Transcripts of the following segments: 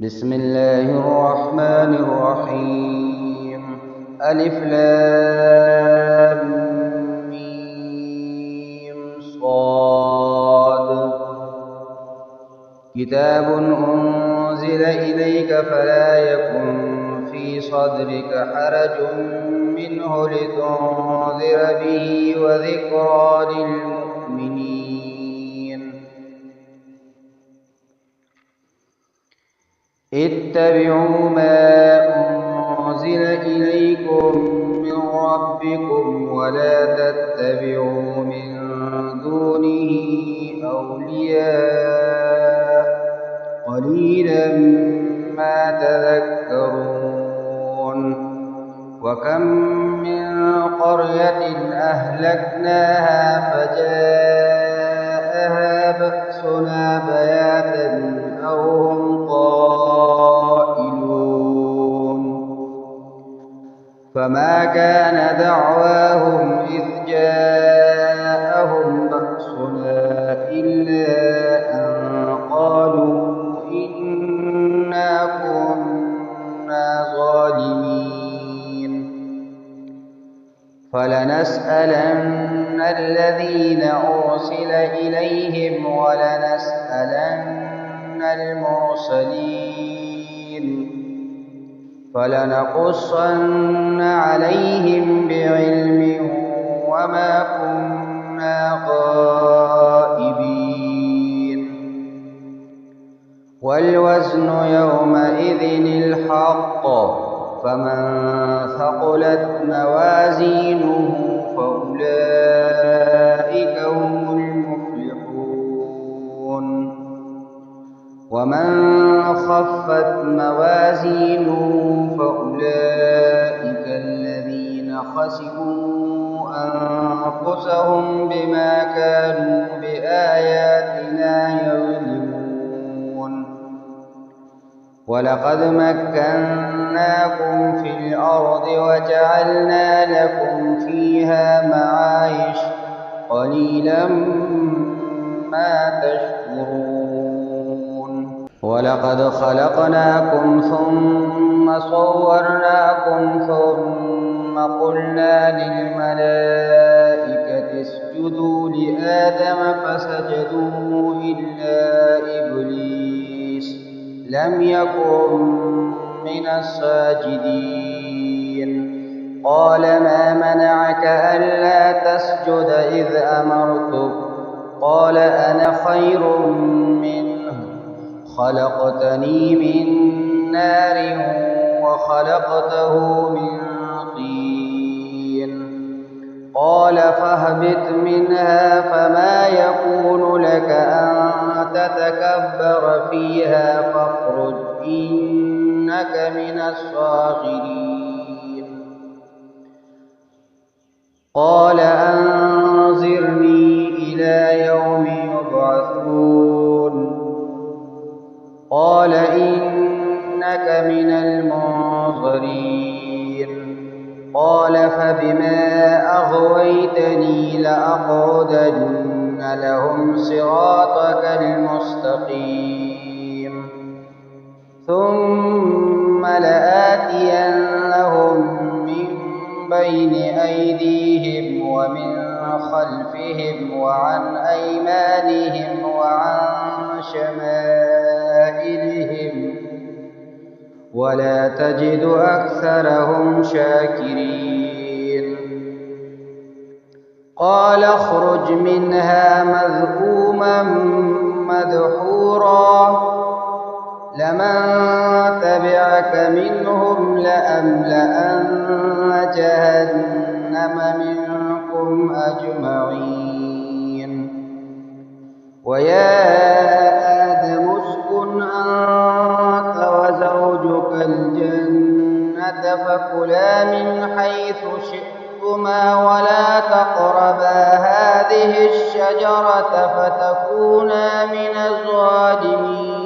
بسم الله الرحمن الرحيم. ألف لام ميم صاد. كتاب أنزل إليك فلا يكن في صدرك حرج منه لتنذر به وذكرى للمؤمنين. اتبعوا ما أنزل إليكم من ربكم ولا تتبعوا من دونه أولياء قليلا ما تذكرون. وكم من قرية أهلكناها فجاءها بأسنا بياتا أو هم قائلون. فما كان دعواهم إذ جاءهم بأسنا إلا أن قالوا إنا كنا ظالمين. فلنسألن الذين أرسل إليهم ولنسألن المرسلين. فلنقصن عليهم بعلم وما كنا غائبين. والوزن يومئذ الحق. فمن ثقلت موازينه فأولئك هم المفلحون. ومن خفت موازينه فأولئك الذين خسروا أنفسهم بما كانوا بآياتنا يظلمون. ولقد مكناكم في الأرض وجعلنا لكم فيها معايش قليلا ما تشكرون. ولقد خلقناكم ثم صورناكم ثم قلنا للملائكة اسجدوا لآدم فسجدوا إلا إبليس لم يكن من الساجدين. قال ما منعك ألا تسجد إذ أمرتك؟ قال أنا خير منه خلقتني من نار وخلقته من طين. قال فاهبط منها فما يكون لك أن تتكبر فيها فاخرج إنك من الصاغرين. قال أنظرني إلى يوم يبعثون. قال إنك من المنظرين. قال فبما أغويتني لأقعدن لهم صراطك المستقيم ثم لآتينهم من بين أيديهم ومن خلفهم وعن أيمانهم وعن شمائلهم ولا تجد أكثرهم شاكرين. قال اخرج منها مذءوما مدحورا لمن تبعك منهم لأملأن جهنم منكم أجمعين. ويا آدم اسكن أنت وزوجك الجنة فكلا من حيث شئتما ولا تقربا هذه الشجرة فتكونا من الظالمين.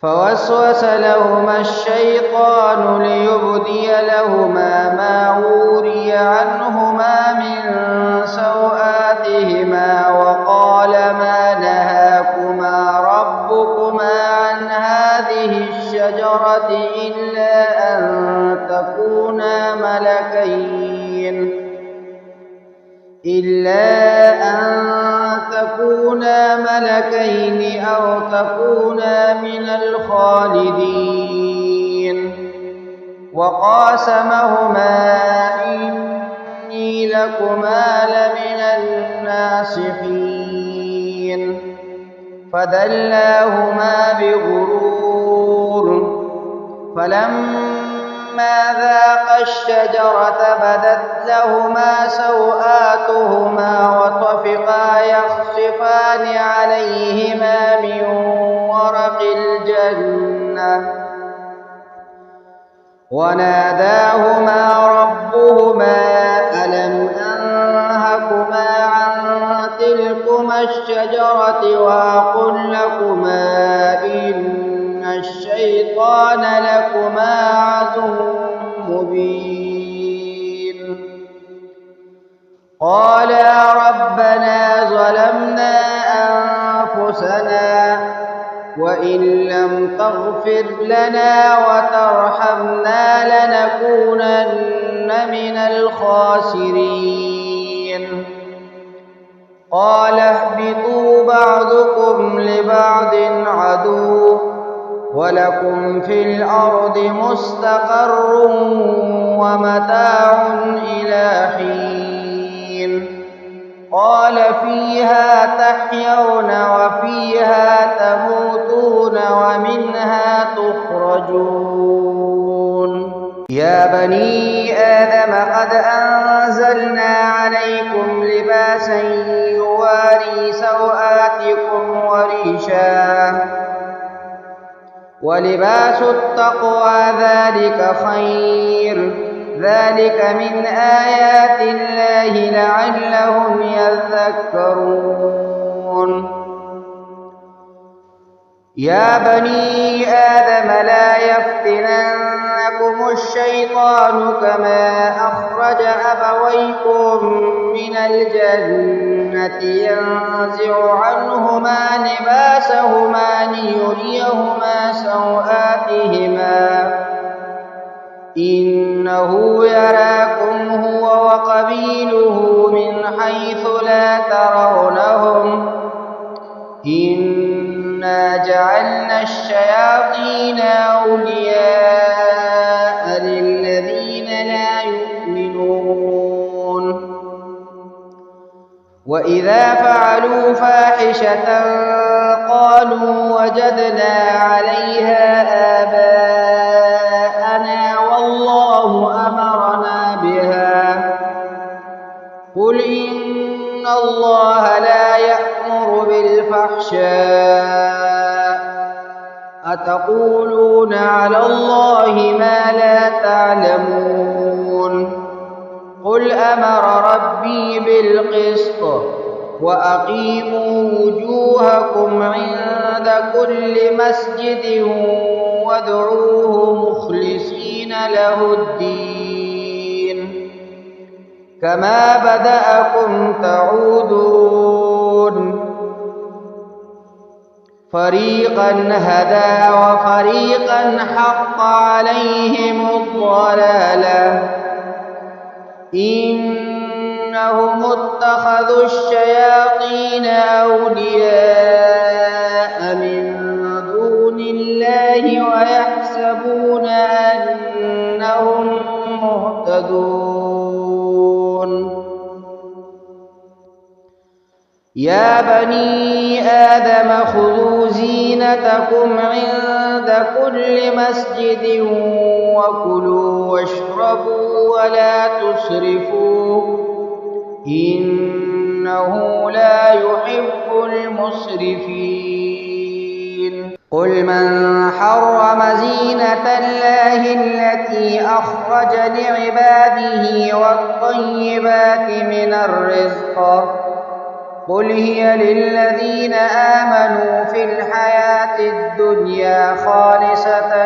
فوسوس لهما الشيطان ليبدي لهما ما وري عنهما من سوآتهما وقال ما نهاكما ربكما الشجرة إلا أن تكونا ملكين أو تكونا من الخالدين وقاسمهما إني لكما لمن الناصحين فدلاهما بغرور فلما ذاقا الشجرة بدت لهما سوآتهما وطفقا يخصفان عليهما من ورق الجنة وناداهما ربهما ألم أنهكما عن تلكما الشجرة وأقل لكما إن الشيطان لكما عدو مبين قالا ربنا ظلمنا أنفسنا وإن لم تغفر لنا وترحمنا لنكونن من الخاسرين قال اهبطوا بعضكم لبعض عدو ولكم في الأرض مستقر ومتاع إلى حين قال فيها تحيون وفيها تموتون ومنها تخرجون يا بني آدم قد أنزلنا عليكم لباسا يواري سوآتكم وريشا ولباس التقوى ذلك خير ذلك من آيات الله لعلهم يذكرون يا بني آدم لا يفتننكم الشيطان كما أخرج أبويكم من الجنة ينزع عنهما لباسهما ليريهما سوآتهما إنه يراكم هو وقبيله من حيث لا ترونهم إنا جعلنا الشياطين أولياء للذين لا يؤمنون وإذا فعلوا فاحشة قالوا وجدنا عليها آباءنا والله أمرنا بها قل إن الله لا يأمر بالفحشاء أتقولون على الله ما لا تعلمون قل أمر ربي بالقسط وأقيموا وجوهكم عند كل مسجد وادعوه مخلصين له الدين كما بدأكم تعودون فريقا هدى وفريقا حق عليهم الضلالة إنهم اتخذوا الشياطين أولياء من دون الله ويحسبون أنهم مهتدون يا بني آدم خذوا زينتكم عند كل مسجد وكلوا واشربوا ولا تسرفوا إنه لا يحب المسرفين قل من حرم زينة الله التي أخرج لعباده والطيبات من الرزق قل هي للذين آمنوا في الحياة الدنيا خالصة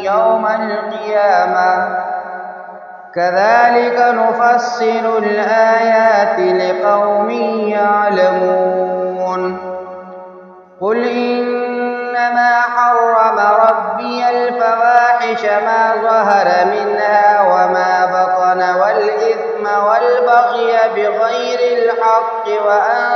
يوم القيامة كذلك نفصل الآيات لقوم يعلمون قل إنما حرم ربي الفواحش الفواحش ما ظهر منها وما بطن والإثم والبغي بغير الحق وأن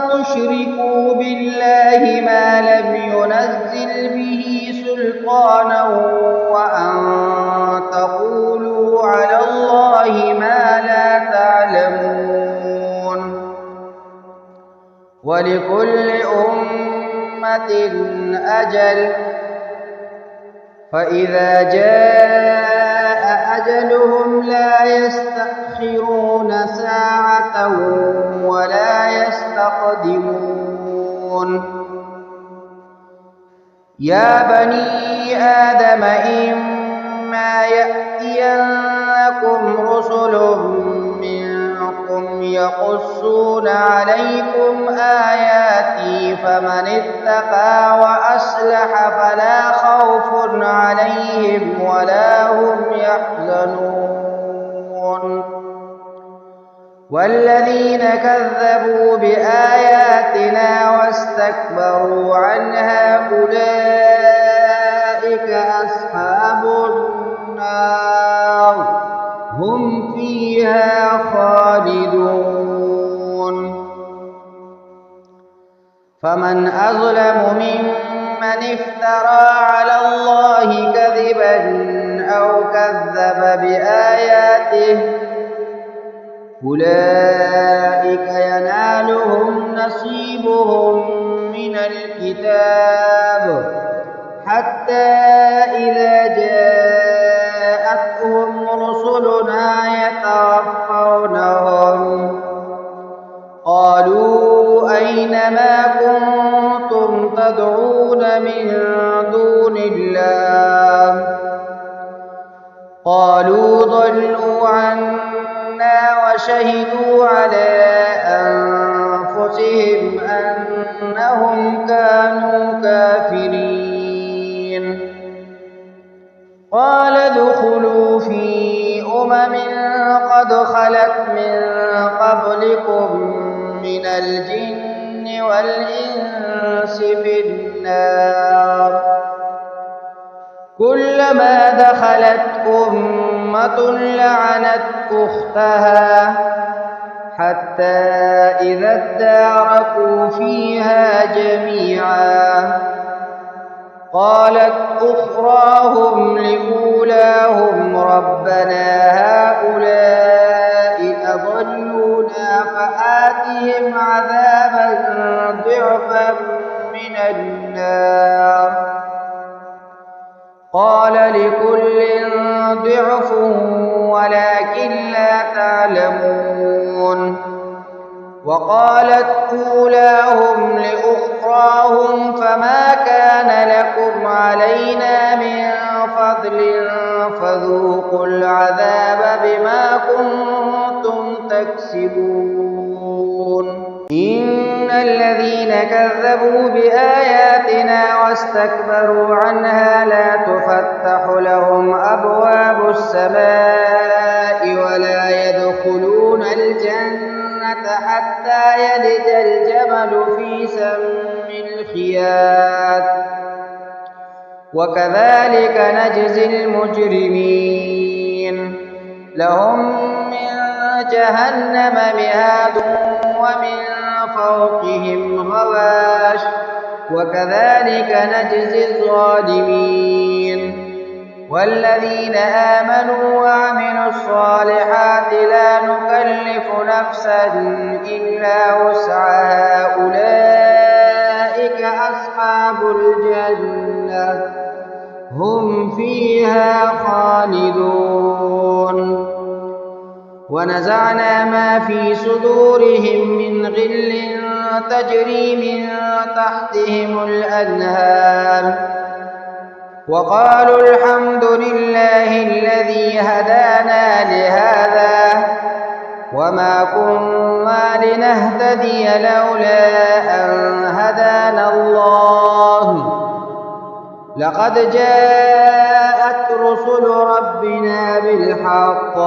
تشركوا بالله ما لم ينزل به سلطانا وأن تقولوا على الله ما لا تعلمون. ولكل أمة أجل فإذا جاء أجلهم لا يستأخرون ساعة ولا يستقدمون. يا بني آدم إما يأتينكم رسل منكم يقصون عليكم آياتي فمن اتقى وأصلح فلا خوف عليهم ولا هم يحزنون. والذين كذبوا بآياتنا واستكبروا عنها أولئك أصحاب النار هم فيها خالدون. فمن أظلم ممن افترى على الله كذبا أو كذب بآياته أولئك ينالهم نصيبهم من الكتاب حتى إذا جاءتهم رسلنا يتوفونهم قالوا أين ما كنتم تدعون من دون الله قالوا ضلوا عنا وشهدوا على أنفسهم أنهم كانوا كافرين. قال ادخلوا في قد خلت من قبلكم من الجن والإنس في النار كلما دخلت أمة لعنت أختها حتى إذا اداركوا فيها جميعا قالت أخراهم لأولاهم ربنا هؤلاء أضلونا فآتهم عذابا ضعفا من النار قال لكل ضعف ولكن لا تعلمون. وقالت أولاهم لأخراهم فما كان لكم علينا من فضل فذوقوا العذاب بما كنتم تكسبون. إن الذين كذبوا بآياتنا واستكبروا عنها لا تفتح لهم أبواب السماء ولا يدخلون الجنة حتى يلج الجمل في سم الخياط وكذلك نجزي المجرمين. لهم من جهنم مهاد ومن فوقهم غواش وكذلك نجزي الظالمين. والذين آمنوا وعملوا الصالحات لا نكلف نفسا إلا وسعها أولئك أصحاب الجنة هم فيها خالدون. ونزعنا ما في صدورهم من غل تجري من تحتهم الأنهار وقالوا الحمد لله الذي هدانا لهذا وما كنا لنهتدي لولا أن هدانا الله لقد جاءت رسل ربنا بالحق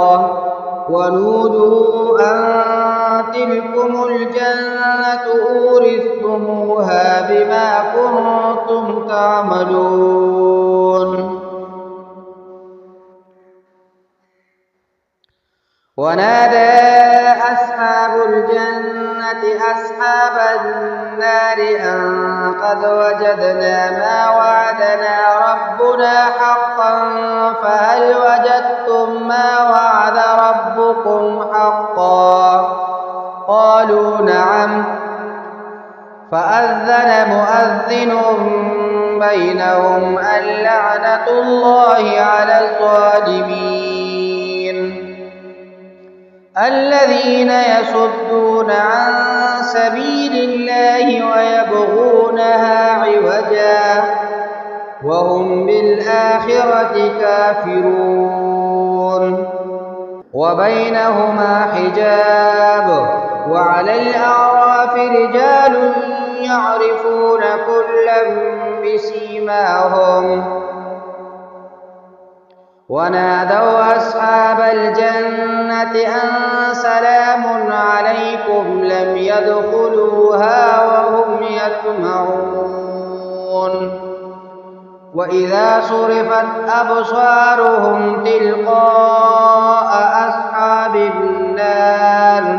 ونودوا أن تلكم الجنة أورثتموها ونادى أصحاب الجنة أصحاب النار أن قد وجدنا ما وعدنا ربنا حقا فهل وجدتم ما وعد ربكم حقا قالوا نعم فأذن مؤذن بينهم اللعنة الله على الظالمين الذين يصدون عن سبيل الله ويبغونها عوجا وهم بالآخرة كافرون وبينهما حجاب وعلى الأعراف رجال يعرفون كلا بسيماهم ونادوا أصحاب الجنة أن سلام عليكم لم يدخلوها وهم يطمعون وإذا صرفت أبصارهم تلقاء أصحاب النار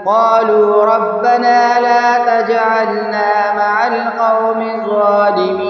قالوا ربنا لا تجعلنا مع القوم الظالمين